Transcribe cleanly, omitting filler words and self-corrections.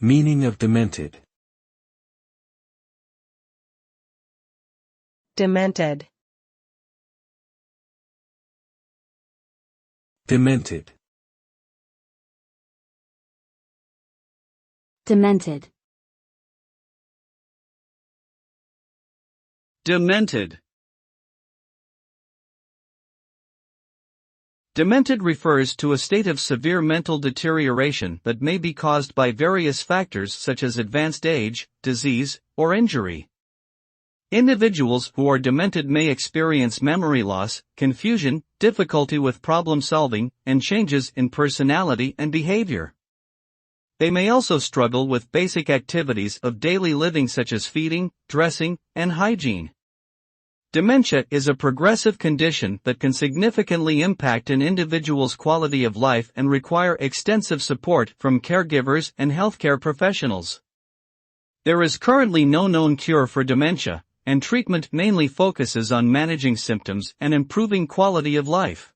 Meaning of demented. Demented. Demented. Demented. Demented. Demented refers to a state of severe mental deterioration that may be caused by various factors such as advanced age, disease, or injury. Individuals who are demented may experience memory loss, confusion, difficulty with problem solving, and changes in personality and behavior. They may also struggle with basic activities of daily living such as feeding, dressing, and hygiene. Dementia is a progressive condition that can significantly impact an individual's quality of life and require extensive support from caregivers and healthcare professionals. There is currently no known cure for dementia, and treatment mainly focuses on managing symptoms and improving quality of life.